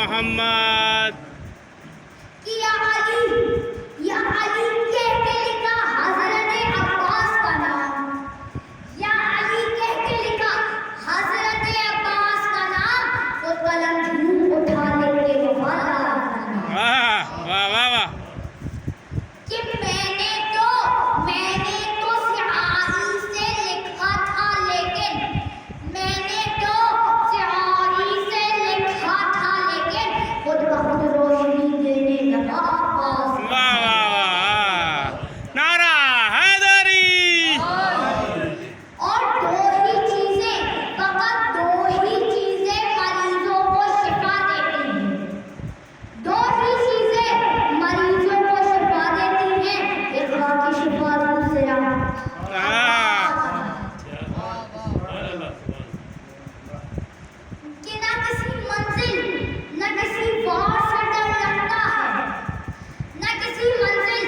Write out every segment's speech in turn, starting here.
मोहम्मद। या अली कह के लिखा हजरत अब्बास का नाम, या अली कह के लिखा हजरत अब्बास का नाम, वो कलम झूम उठा लेके वाला वाह वाह वाह वाह। कि मैंने तो सियाही से लिखा था, लेकिन मैंने तो सियाही से लिखा था, लेकिन खुद ब खुद रोशनी देने लगा अब्बास। वाह वाह वाह। नारा हैदरी। और दो ही चीजें, फकत दो ही चीजें मरीजों को शिफा देती हैं, दो ही चीजें मरीजों को शिफा देती हैं, इक़रा की शिफा दूसरा कि ना किसी मंजिल न किसी वार से डर लगता है, न किसी मंजिल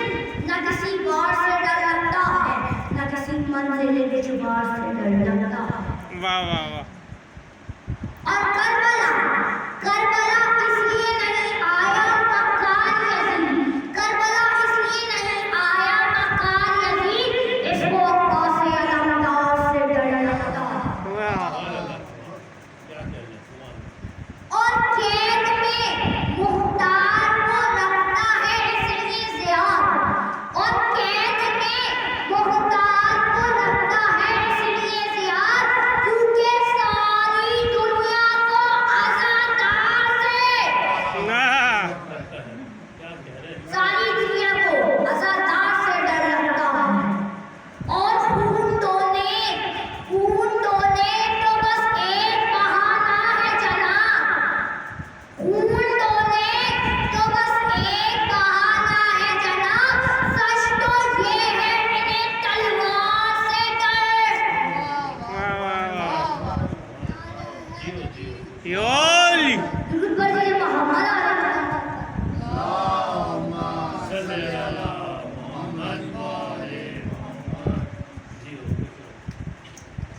न किसी वार से डर लगता है, न किसी मंजिल के जुबार से डर लगता है। वाह वाह वाह। और करबला इसलिए नहीं आया मकान यजीद, करबला इसलिए नहीं आया मकान यजीद, इसको अब्बास से अलमदार से डर लगता है। और कैद में मुख्तार को रखता है इसलिए ज़ियाद, और कैद में मुख्तार को रखता है इसलिए ज़ियाद, क्योंकि सारी दुनिया को अज़ादार से, सारी दुनिया को अज़ादार से डर लगता है। और खून तोने तो बस एक बहाना है जनाब, खून तोने तो बस एक बहाना है जनाब, सच तो ये है इन्हें तलवार से डर। वाह वाह वाह। योली। दुरूद पर ये मोहम्मद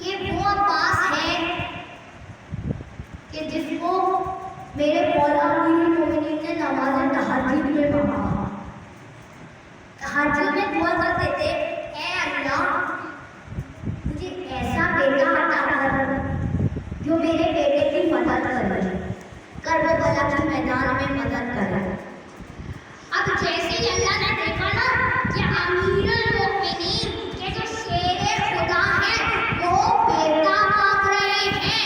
ये वो अब्बास है कि जिसको मेरे मौला अमीरुल मोमिनीन ने नमाज़ तहज्जुद में पढ़ा। तहज्जुद में दुआ करते थे, ऐ अल्लाह मुझे ऐसा बेटा अता कर जो मेरे बेटे की मदद करे, करबला के मैदान में मदद करे। अब जैसे ही अल्लाह ने देखा ना कि अमीरुल मोमिनीन के जो शेर खुदा हैं वो बेटा मांग रहे हैं,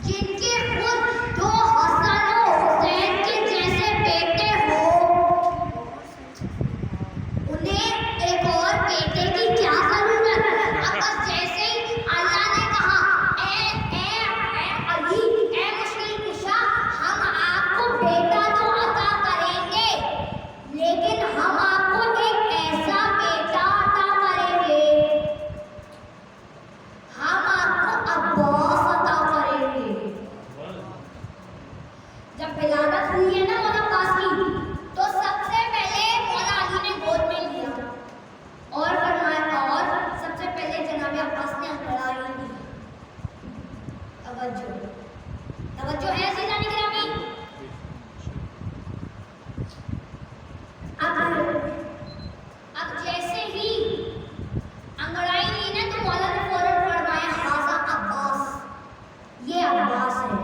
जिनके खुद दो हसन और हुसैन के जैसे बेटे हो, उन्हें एक और बेटे की क्या जरूरत। अब बस जैसे ही अल्लाह ने कहा ए अली, ए मुश्किल कुशा, हम आपको बेटा तो अता करेंगे, लेकिन हम आपको एक ऐसा बेटा अता करेंगे, हम आपको अब्बास अता करेंगे। जब विलादत हुई है ना मौला अब्बास की, तो सबसे पहले मौला अली ने गोद में लिया और फरमाया, और सबसे पहले जनाब अब्बास ने अंगड़ाई दी। तवज्जो है सीधानी गिरामी। अब जैसे ही अंगड़ाई ली ना तो मौला ने फौरन फरमाया, हाज़ा अब्बास, ये अब्बास है।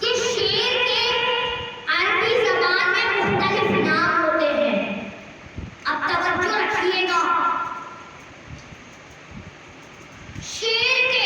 कि शेर के अरबी ज़बान में मुख्तलिफ नाम होते हैं। अब तवज्जो रखिएगा, शेर के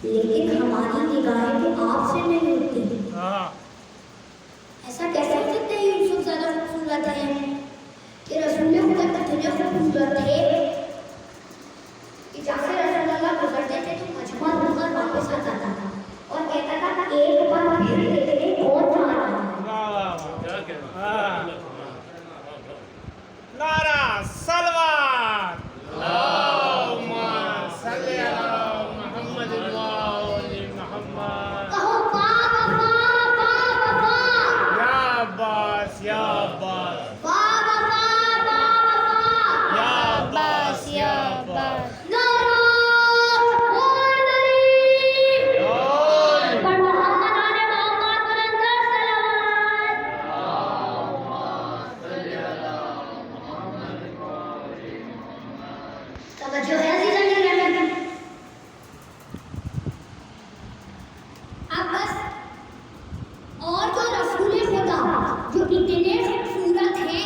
लेकिन हमारी निगाहें तो आपसे नहीं होती। हाँ ऐसा कैसे हो सकता है यूसुफ ज्यादा खूबसूरत है कि रसूल खुदा कितने खूबसूरत थे कि जैसे रसूलुल्लाह गुजरते थे तो मजमा होकर वापस आता था और कहता था एक बार फिर देखने और जाना है। वाह वाह हाँ नारा सलवार अल्लाहुम्मा सल्ली अला मुहम्मद व आलि मुहम्मद कहो बा वफा या अब्बास या अब्बास बा वफा या अब्बास या अब्बास नारा हैदरी पर मोहम्मद आने मोहम्मद बुलंदर सलावत। तवज्जो है अज़ीज़ान गिरामी। अब बस और जो रसूल खुदा जो इतने खूबसूरत हैं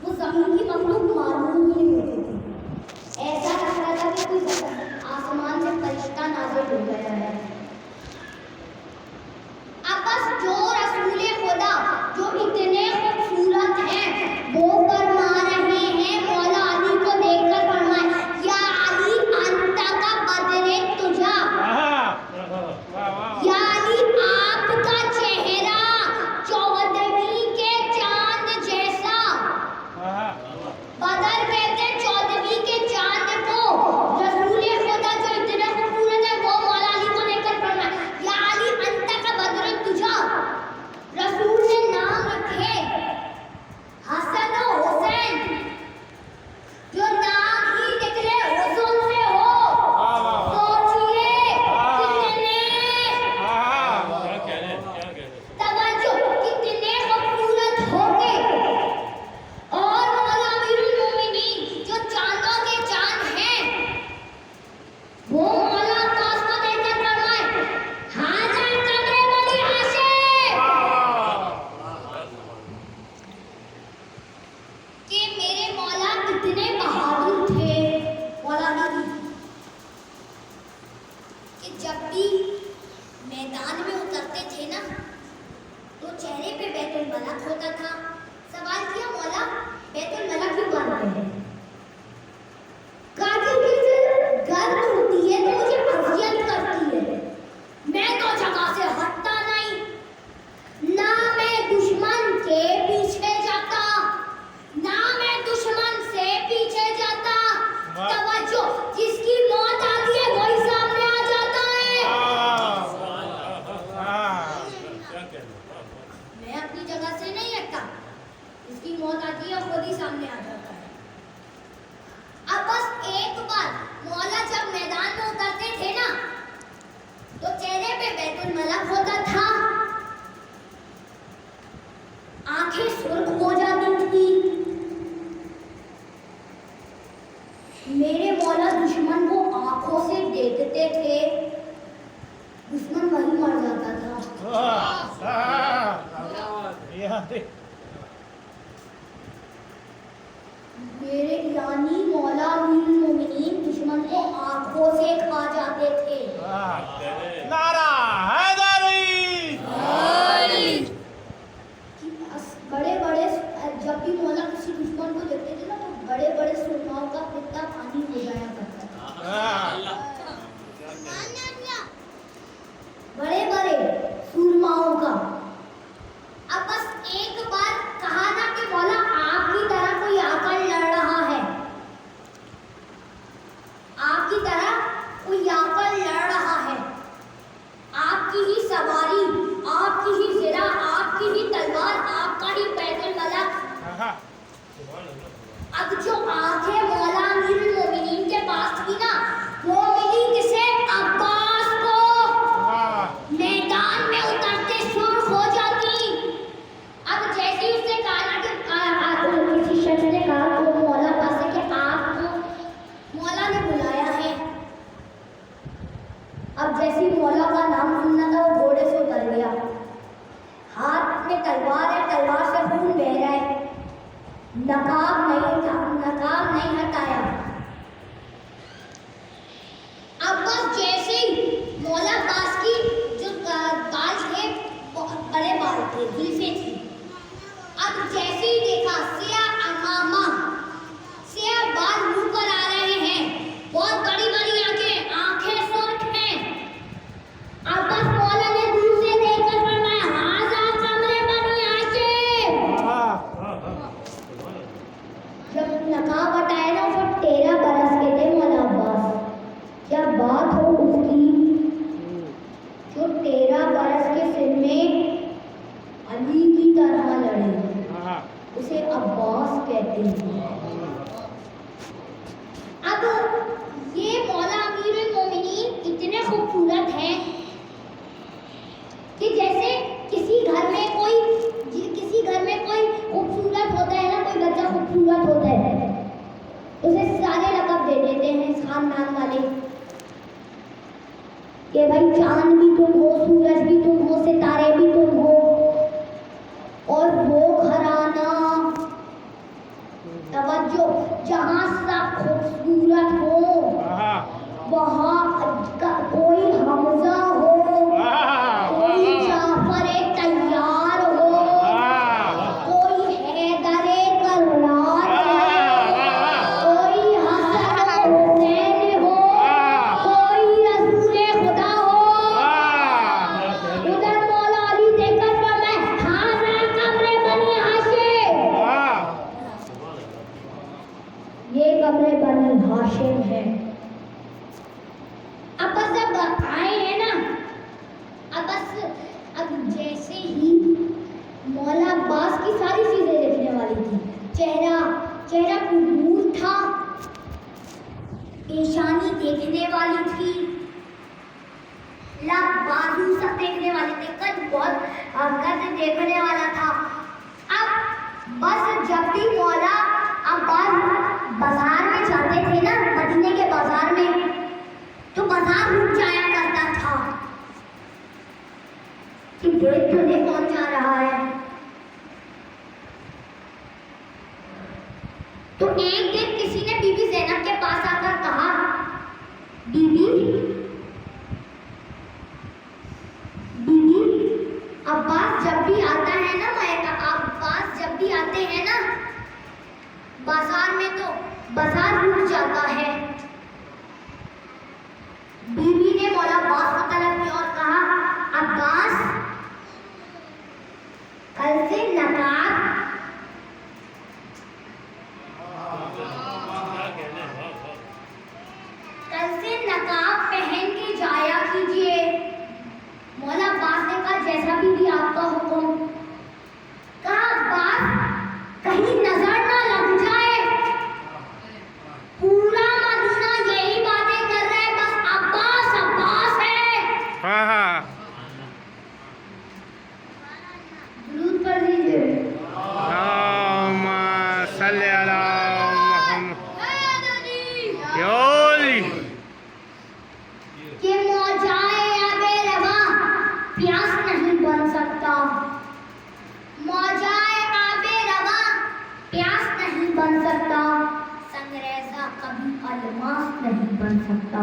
वो ज़मीन की मखलूक मालूम ही नहीं होती थी। ऐसा लग रहा था कि कोई आसमान से फरिश्ता नाज़िल हो गया है। अब बस जो रसूल खुदा जो इतने खूबसूरत हैं वो फरमा रहे हैं मौला अली को देखकर फरमाए या अली अंता का बदरे तुझा वाह या अली आपका चेहरा चौदहवीं के चांद जैसा। बदर कहते चौदहवीं के चांद को रसूल खुदा जो इतने खूबसूरत है वो मौला अली को देखकर फरमाए या अली अंता का बदर तुझा। रसूल ने नाम रखे हसन और हुसैन जो नाम ही निकले हुस्न से हो। सोचिए कितने तवज्जो कितने खूबसूरत होंगे और मौला अमीरुल मोमिनीन जो चांदों के चांद हैं वो मौला अब्बास को देखकर फरमाए हाज़ा कमरे बनी हाशिम कि मेरे मौला कितने बहादुर थे। मौला अली कि जब भी मैदान में उतरते थे ना तो चेहरे पे बैतुल मलक होता था। सवाल किया मौला बैतुल मलक क्यों बांधते हैं? कहा कि जब गर्द होती है तो मुझे अजियत करती है। मैं तो जगह से हटता नहीं। ना मैं दुश्मन के पीछे जाता ना मैं दुश्मन से पीछे जाता। वाह। तवज्जो जिसकी मौत आती है वही सामने आ जाता है। मैं अपनी जगह से नहीं हटता। इसकी मौत आती है खुद ही सामने आ जाता है। अब बस एक बार मौला जब मैदान में उतरते थे ना तो चेहरे पे बैतुल मलक होता था। आंखें सुर्ख हो जाती थी। मेरे मौला दुश्मन को आंखों से देखते थे दुश्मन वही मर जाता था। मेरे यानी मौला अमीरुल मोमिनीन दुश्मन को आंखों से खा जाते थे। नारा हैदरी कि बड़े बड़े जब भी मौला किसी दुश्मन को देखते थे ना तो बड़े बड़े सुरमाओं का पिता पानी हो जाया करता था। बड़े बड़े सुरमाओं का। अब बस एक बार कहा ना कि मौला आपकी तरह कोई आकर लड़ रहा है वाले कि भाई चांद भी तुम हो, सूरज भी तुम हो, सितारे भी तुम हो, और वो घराना तवज्जो जहाँ सब खूबसूरत हो वहाँ कोई हमजा हो, कोई जाफर तैयार हो, कोई हैदर कर्रार हो, कोई हसन हुसैन हो, कोई रसूल खुदा हो। उधर मौला अली देखकर मैं हाज़ा कब्र बनी हाशिम, ये कब्र बनी हाशिम है। अब बस जब आए हैं ना, अब जैसे ही मौला अब्बास की सारी चीजें देखने वाली थी, चेहरा नूर था, पेशानी देखने वाली थी, लब बाजू सब देखने वाले थे, कद देखने वाला था। अब बस जब भी मौला अब्बास बाजार में जाते थे ना, मदीने के बाजार में, तो बाजार रुक जाया करता था कि देख तो नहीं कौन जा रहा है। तो एक दिन किसी ने बीबी ज़ैनब के पास आकर कहा, बीबी अब्बास जब भी आता है ना, अब्बास जब भी आते हैं ना बाजार में, तो बाजार रुक जाता है। बीवी ने मौला अब्बास को तलब किया और कहा, अब्बास कल से नकाब पहन के जाया कीजिए। मौला अब्बास ने कहा, जैसा भी आपका हुक्म। कहा, अब्बास कहीं नजर ना लग जाए, पूरा मदीना यही बातें कर रहा है, बस अब्बास अब्बास है। दुरूद पढ़ लीजिए। सल्ले अला कि मौजाए आबे रवा प्यास नहीं बन सकता, मौजाए आबे रवा प्यास नहीं बन सकता, संगरेज़ा कभी अलमास नहीं बन सकता।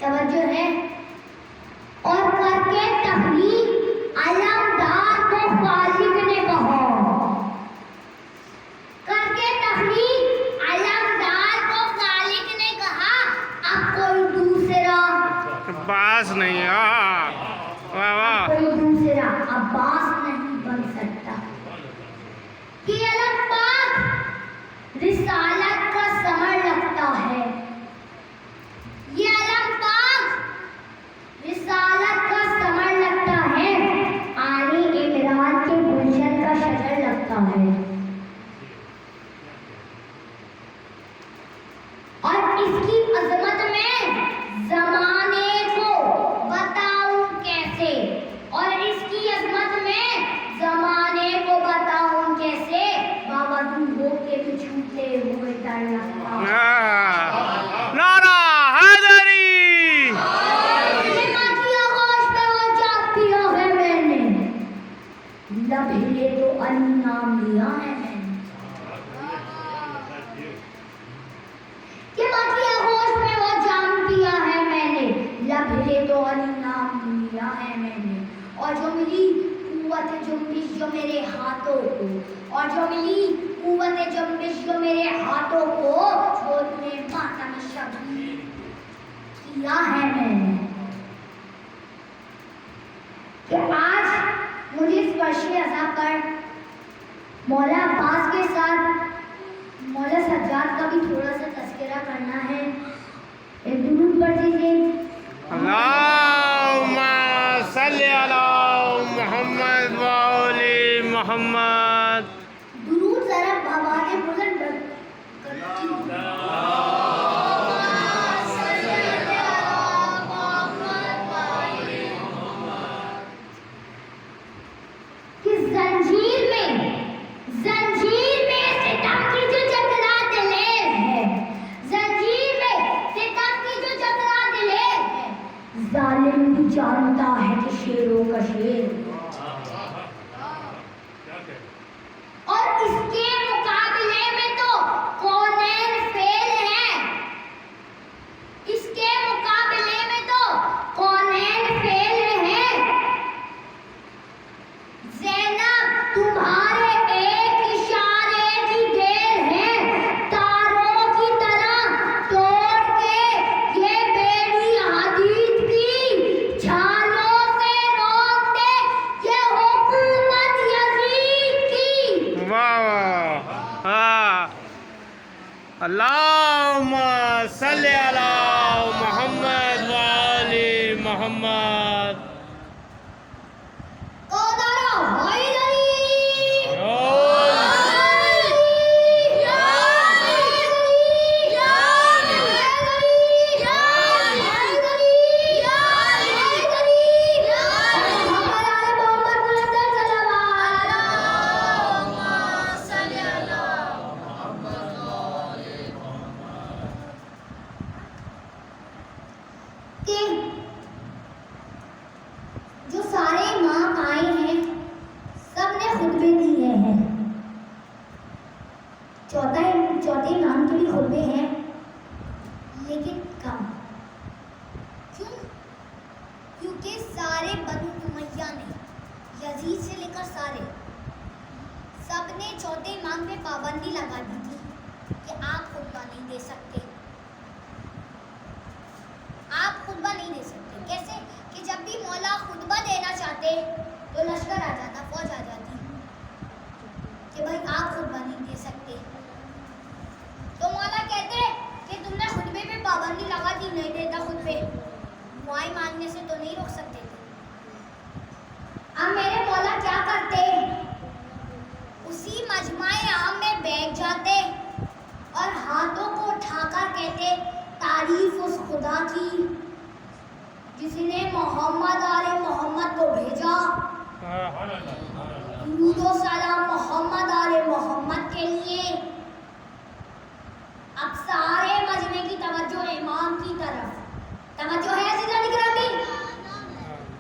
तवज्जो है। और करके तहरीक अलमदार को खालिक ने कहा, करके तहरीक अलमदार को खालिक ने कहा, अब कोई दूसरा अब्बास नहीं। वाह वाह, कोई दूसरा अब्बास नहीं बन सकता। कि अलम पाक रिसालत का समर लगता है, ये अलम पाक रिसालत का समर लगता है, आने इमरान के गुलशन का शजर लगता है। और इसकी अजमत में जमाने को बताऊं कैसे, और इसकी अजमत में जमाने को बताऊं कैसे, बावजूद हो के भी छूटे हुए डर लगता है। नारा हैदरी, लब हिले तो अली नाम लिया है मैंने, कि बाकी होश में वो जाम पिया है मैंने, लब हिले तो अली नाम लिया है मैंने। और जो मिली कुव्वत जुम्बिश जो मेरे हाथों को, और जो मिली कुव्वत जुम्बिश जो मेरे हाथों को, छोड़ने मातम शबीर किया है मैंने। कि आज मुझे स्पर्शी अज़ा पर मौला अब्बास के साथ मौला सज्जाद का भी थोड़ा सा तज़किरा करना है। एक दुरूद पढ़ दीजिए। अल्लाहुम्मा सल्ली अला मुहम्मद व आले मुहम्मद। दुरूद जरा आवाज़ें बुलंद करती कि जंजीर में सितम की जो चकरा दलेर है, जंजीर अल्लाहुम्मा सल्ली अला मोहम्मद व आले मोहम्मद। जो सारे इमाम आए हैं सबने खुतबे दिए हैं। चौथे इमाम के भी खुतबे हैं लेकिन कम। क्यों? क्योंकि सारे बनु उमैया ने, यजीद से लेकर सारे, सबने चौथे इमाम पे पाबंदी लगा दी थी कि आप खुतबा नहीं दे सकते। आप खुतबा नहीं दे सकते। कैसे? कि जब भी मौला खुतबा देना चाहते तो लश्कर आ जाता, फौज आ जाती कि भाई आप खुतबा नहीं दे सकते। तो मौला कहते कि तुमने खुतबे पे पाबंदी लगा दी, नहीं देता खुतबे, दुआएं मांगने से तो नहीं रोक सकते थे। अब मेरे मौला क्या करते? उसी मजमाए आम में बैठ जाते और हाथों को उठाकर कहते, तारीफ उस खुदा की जिसने मोहम्मद आले मोहम्मद को भेजा, दुरूद व सलाम मोहम्मद आले मोहम्मद के लिए। अब सारे मजमे की तवज्जो इमाम की तरफ, तवज्जो है अज़ीज़ान इकरामी?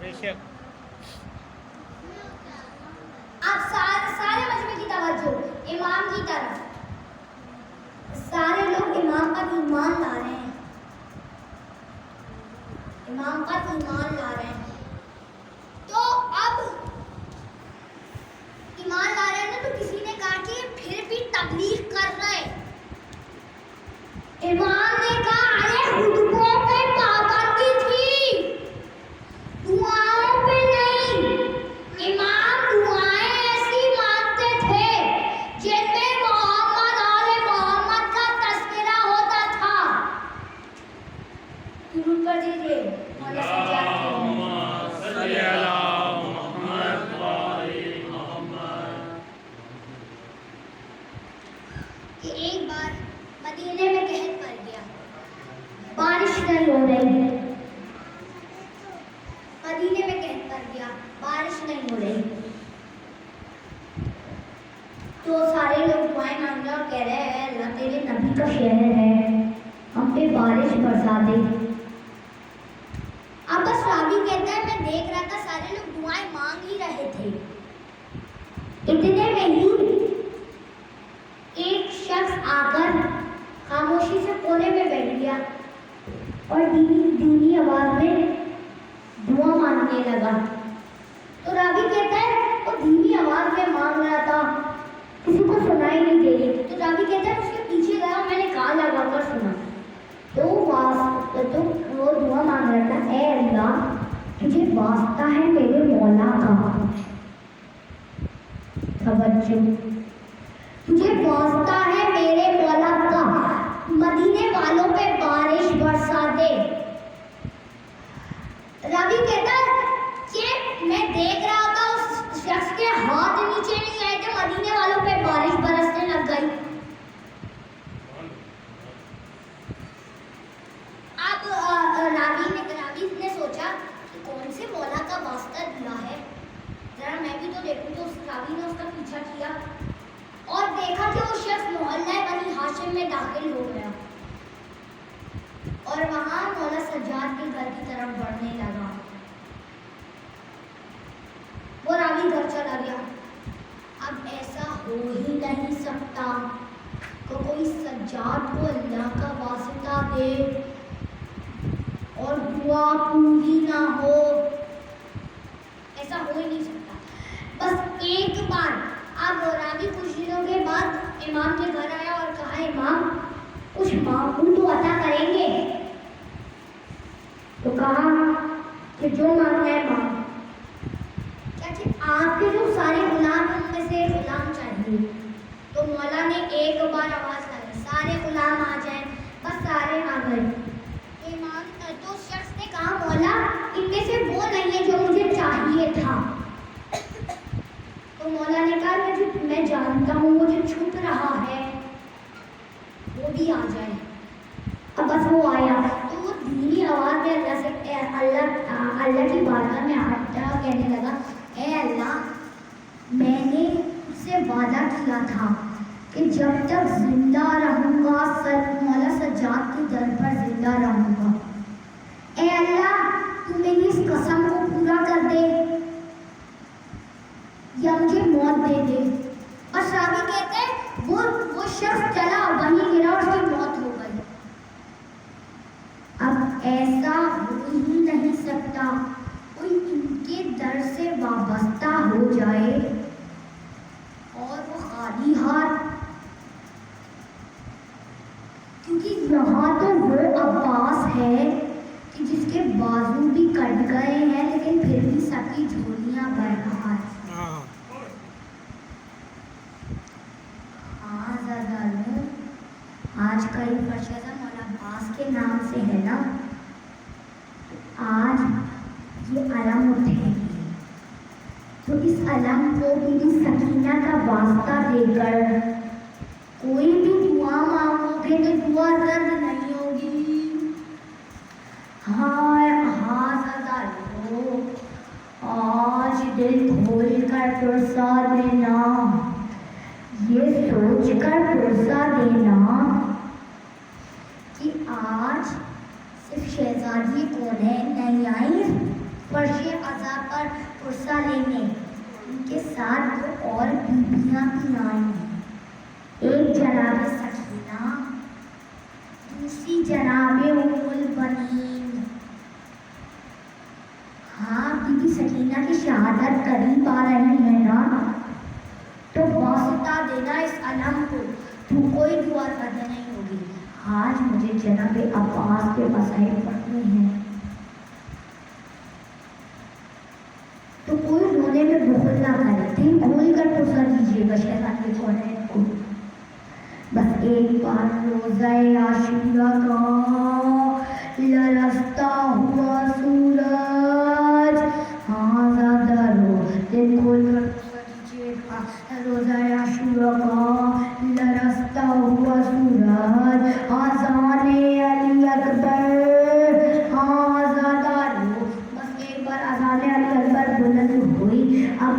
बेशक। अब सारे मजमे की तवज्जो इमाम की तरफ। सारे लोग इमाम पर ईमान ला रहे हैं, इमाम पर ईमान ला रहे हैं। तो अब ईमान ला रहे हैं ना, तो किसी ने कहा कि फिर भी तबलीग कर रहे हैं। इमाम ने कहा, अरे खुतबों पे पाबंदी थी, दुआओं पे नहीं। इमाम दुआएं ऐसी मांगते थे जिनमें मोहम्मद आले मोहम्मद का तज़किरा होता था। दुरूद पढ़ दीजिए। कि एक बार मदीने में कहर पड़ गया, बारिश नहीं हो रही। मदीने में कहर पड़ गया, बारिश नहीं हो रही। तो सारे लोग दुआएं मांगने और कह रहे हैं, अल्लाह तेरे नबी का शहर है, हम पे बारिश बरसा दे। अब बस रावी कहता है, मैं देख रहा था सारे लोग दुआएं मांग ही रहे थे। इतने में ही एक शख्स आकर खामोशी से कोने में बैठ गया और धीमी आवाज में दुआ मांगने लगा। तो रावी कहता है, वो धीमी आवाज में मांग रहा था, किसी को सुनाई नहीं दे रही। तो रावी कहता है, उसके पीछे गया, मैंने कान लगाकर सुना। तो वो दुआ मांग रहा था, ऐ अल्लाह, तुझे वास्ता है मेरे मौला का, तवज्जो, तुझे वास्ता है मेरे मौला का, मदीने वालों पे बारिश बरसा दे। रवि कहता है कि मैं देख रहा था उस शख्स के हाथ नीचे नहीं आए थे, मदीने वालों पे बारिश बरसने लग गई। अब रावी ने सोचा कि कौन से मौला का वास्ता दिया है, जरा मैं भी तो देखूं। तो उस रावी ने उसका पीछा किया और देखा कि वो शख्स मोहल्ला बनी हाशिम में दाखिल हो गया और वहां मौला सज्जाद के घर की तरफ बढ़ने लगा। वो रावी घर चला गया। अब ऐसा हो ही नहीं सकता कि कोई सज्जाद को अल्लाह का वास्ता दे और दुआ पूरी ना हो, ऐसा हो ही नहीं सकता। बस एक बार, अब रावी कुछ दिनों के बाद इमाम के घर आया और कहा, इमाम कुछ मांगू तो अता करेंगे? तो कहा कि जो मांगना है मांग। क्या कि आपके जो सारे गुलाम उनमें से गुलाम चाहिए। तो मौला ने एक बार आवाज लगाई, सारे गुलाम इस्लाम आ जाए। बस सारे आ गए। इमाम तो शख्स ने कहा, मौला इनमें से वो नहीं है जो मुझे चाहिए था। तो मौला ने कहा, मैं जानता हूँ वो जो छुप रहा है वो भी आ जाए। अब बस वो आया तो वो धीमी आवाज में अल्लाह की बारगाह में आता कहने लगा, ए अल्लाह, मैंने उससे वादा किया था कि जब तक जिंदा रहूंगा मौला सज्जाद के दर पर जिंदा रहूंगा। ए अल्लाह, तू मेरी इस कसम को पूरा कर दे या मुझे मौत दे दे। और रावी कहते हैं वो शख्स चला, वहीं गिरा, उसकी मौत हो गई। अब ऐसा हो ही नहीं सकता कोई इनके दर से वाबस्ता हो जाए और वो खाली हाथ, क्योंकि यहाँ तो वो अब्बास है कि जिसके बाजू भी कट गए हैं लेकिन फिर भी सबकी झोलियां भर रहा है। हाँ ज़्यादा आज का ये फर्शा मौला अब्बास के नाम से है ना, आज ये अलम उठेगी तो इस अलम को भी सकीना का वास्ता देकर कोई भी दुआ मांगोगे तो दुआ रद्द नहीं होगी। हाँ हाँ ज़्यादा लो, आज दिल खोल कर पुरसा देना, ये सोच कर पुरसा देना कि आज सिर्फ शहजादी कौनैन नहीं आई फर्शे अज़ा पर पुरसा लेने, उनके साथ वो और बीबियाँ भी आई। एक जनाब सकीना, दूसरी जनाब उम्मुल बनीन। हाँ, बीबी सकीना की शहादत करीब आ रही है ना, तो वास्ता देना इस अलम को, तू कोई दुआ रद्द नहीं होगी। आज मुझे जनाब अब्बास के मसाइल पढ़ने हैं तो कोई रोने में बुखल ना करे, दिल खोल कर पुरसा दीजिएगा शहजादी कौनैन को। बस एक बार रोज़ाए आशूरा का लरसता हुआ सूरज, हाँ ज़्यादा रो, दिल खोल कर पुरसा दीजिएगा। रोज़ाए आशूरा का लरसता हुआ सूरज, आज़ाने अली अकबर, हाँ ज़्यादा रो। बस एक बार आज़ाने अली अकबर बुलंद हुई। अब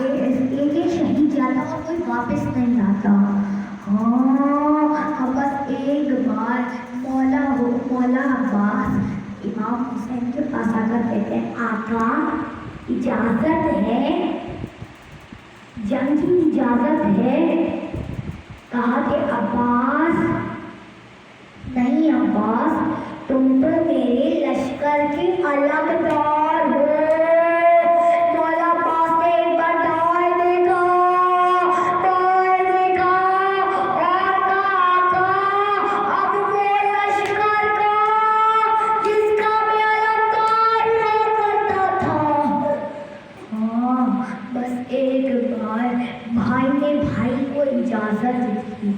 एक शहीद जाता और कोई वापस नहीं आता। हाँ, बस एक बार मौला अब्बास इमाम हुसैन के पास आकर कहते हैं, आका इजाज़त है, जंग की इजाज़त है। कहा कि अब्बास, नहीं अब्बास, तुम तो मेरे लश्कर के अलमदार हो। मौला अब्बास ने एक बार दाए देखा और कहा, अब वो लश्कर का जिसका मैं अलमदार हुआ करता था। हाँ, बस एक बार भाई ने भाई को इजाज़त दी।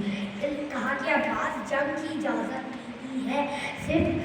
कहा कि अब्बास जंग की इजाज़त नहीं है, सिर्फ